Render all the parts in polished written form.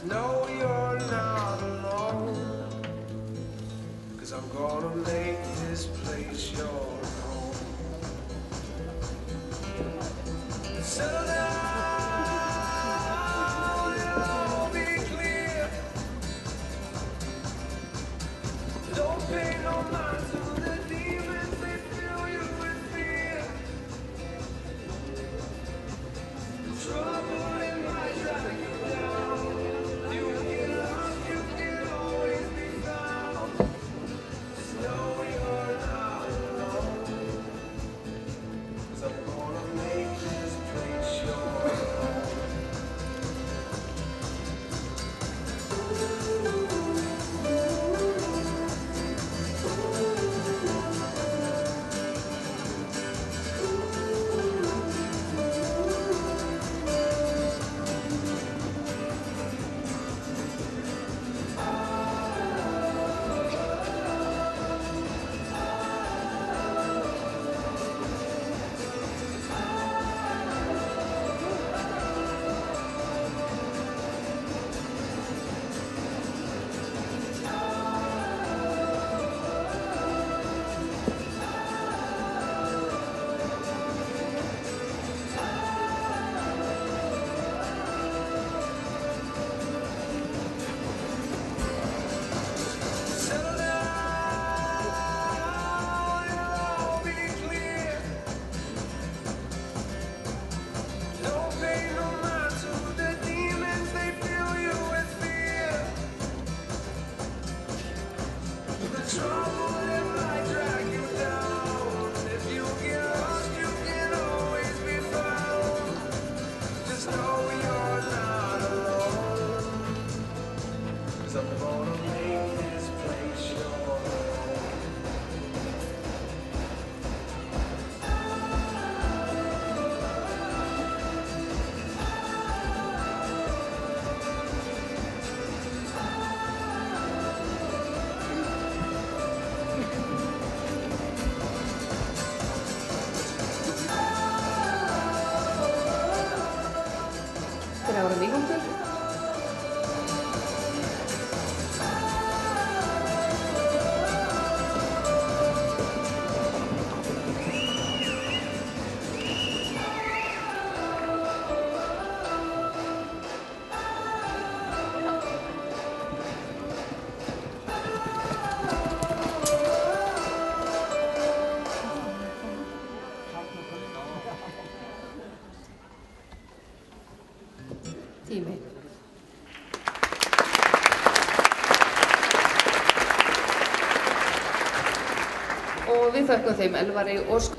know you're not alone, 'cause I'm gonna make this place your home. Settle down, it'll all be clear. Don't pay no mind to the demons, they fill you with fear. Trouble in my drag you down. You get lost, you can always be found. Just know you're not alone, 'cause I'm gonna make this place your home. Settle down, it'll all be clear. Don't pay no mind to the demons, they fill you with fear. The trouble in might drag you down. If you get lost, you can always be found. Just know you're not alone, 'cause I'm gonna make this place your home. Espera, ahora digo un poco. Dime. Og við þökkum þeim Elvari og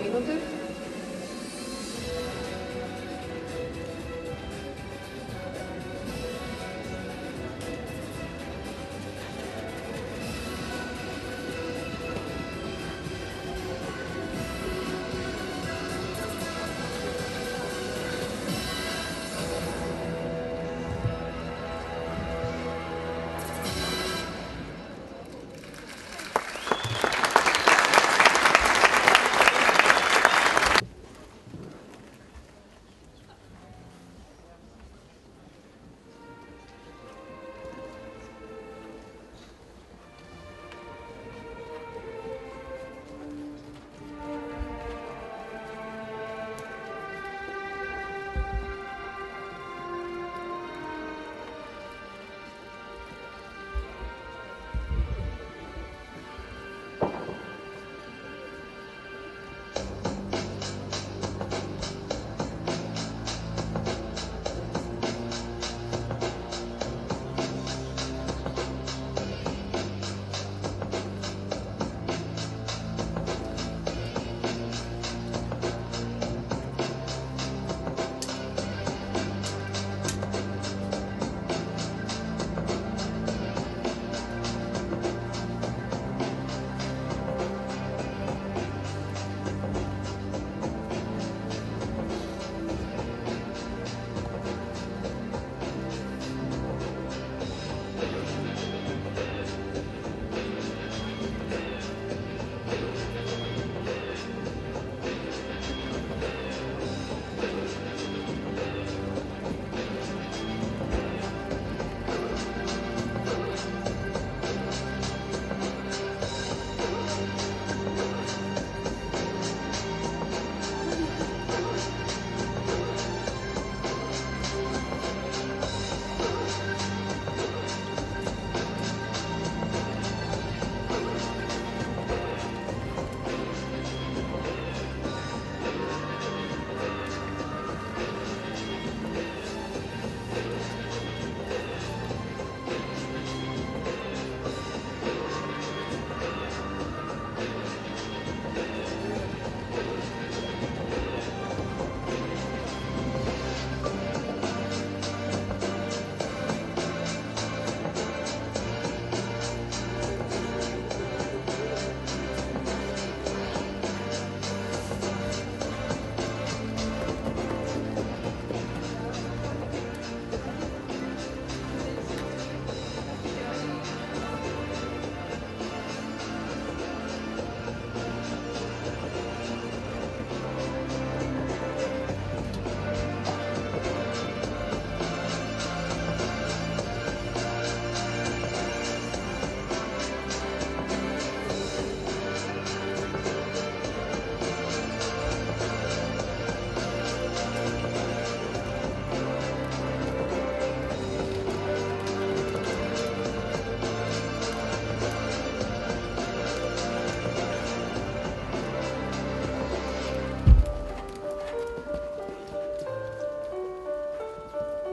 mínútur.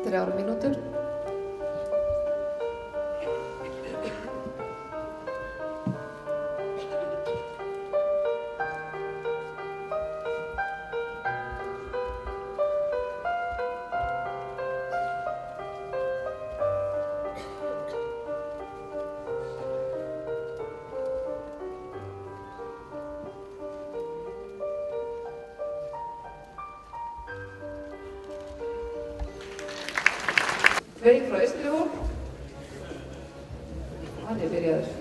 Þrjár mínútur. Veig frá Eystrihól. Hann er byrjaður.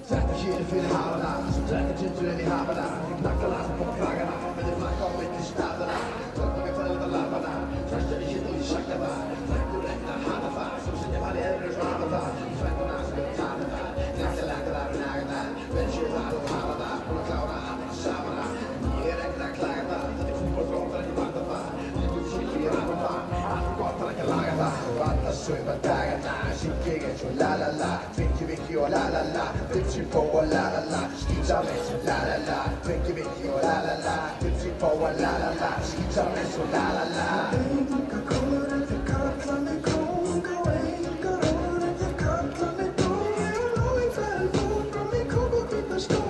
Þetta hér fyrir hafana, sem drekka tindurinn í hafana. Naglana sem kom kragana, með þeir flakka á milli stafana. Tóknaka fæðlega lafana, trastur í shit og ég sakna það. Frækkur reyna að hana það, sem sinni var í eðru og hafa það. Svenduna sem við tala það, nekta langa þar og naga það. Verð sér það og hafa það, búin að klára hana samana. Ég er ekkert að klaga það, þetta er fútboltról þar ekki vanda það. Lítur skil ég hafa það, allt er gott þar ekki að laga það. Og alla sögma dagana, sík ég eins og lala la, Vinky Vinky og la la la, Dipsy på og la la la, skiter med så la la la, Vinky Vinky og la la la, Dipsy på og la la la, skiter med så la la la. Enga kommer eftir kalla mig kónga og enga róður eftir kalla mig dói. Ég lá í felbúr frá mig kók og hvíta skó.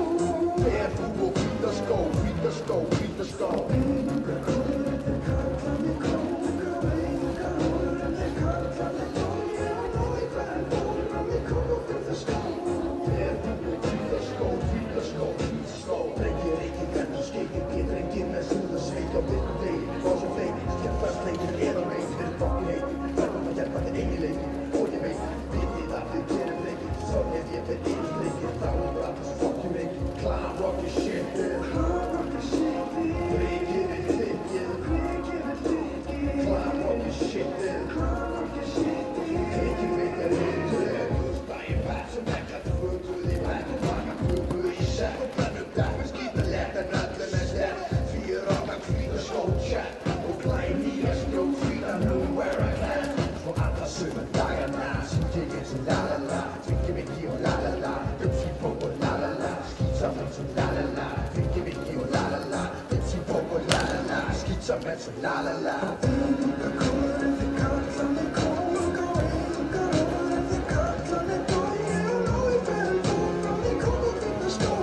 Felbúr og hvíta skó, hvíta skó, hvíta skó. Enga kommer eftir kalla mig kónga og enga róður eftir kalla mig dói. Ég lá í felbúr frá mig kók og hvíta skó. Felbúr og hvíta skó, hvíta skó, hvíta skó. Drengir ekki hvernig skeikir, getur enginn með súða sveik á virkum degi. Fá sem fleiri, skemmtast leikir eða meir fyrir fokkin heiti. Verðum að hjálpa þér eini leikir, og ég veit, vitið að þið gerum leikir. Svo ef ég fer inn í leikir, þá allt þessu fokkin leikir. Clown rocky shit, clown rocky shit. Breykir við þykir, breykir við þykir. Clown rocky shit, clown rocky shit. Tekir við þér hittir, húsdægir fætt sem ekka til fuguð í bætt. Maka fuguð í sett og brennum dekk. Skýta lett en öllum er stett. Fyrir okkar hvíta skótsett og klæn nýja skjót hvíta nú where I can. Svo alla sömu dagana, syng ég eins og la la la, Vinky Vinky og la la la, Dipsy på og la la la, skýta með svo la la la, Vinky Vinky og la la la, Dipsy på og la la la, skýta með svo la la la. Enga kommer eftir kalla mig kónga og enga róður eftir kalla mig dói. Ég lá í felbúr frá mig kók og hvíta skó.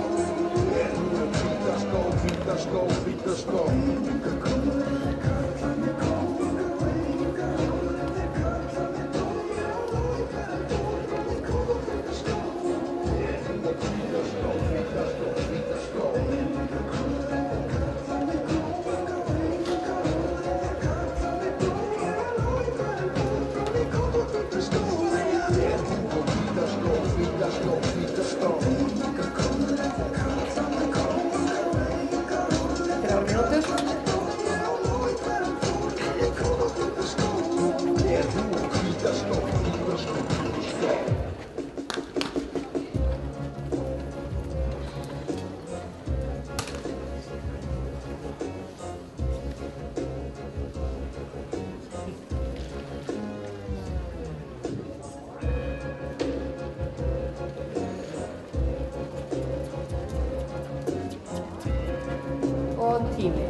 Felbúr og hvíta skó, hvíta skó, hvíta skó. Enga kommer eftir kalla mig kónga og enga róður eftir kalla mig dói. Ég lá í felbúr frá mig kók og hvíta skó. Felbúr og hvíta skó, hvíta skó, hvíta skó. Enga kommer eftir kalla mig kónga og enga róður eftir kalla mig dói. Ég lá í felbúr frá mig kók og hvíta skó. Felbúr og hvíta skó, hvíta skó, hvíta skó. Enga kommer eftir kalla mig kónga og enga róður eftir 3 mínútur. Og tími.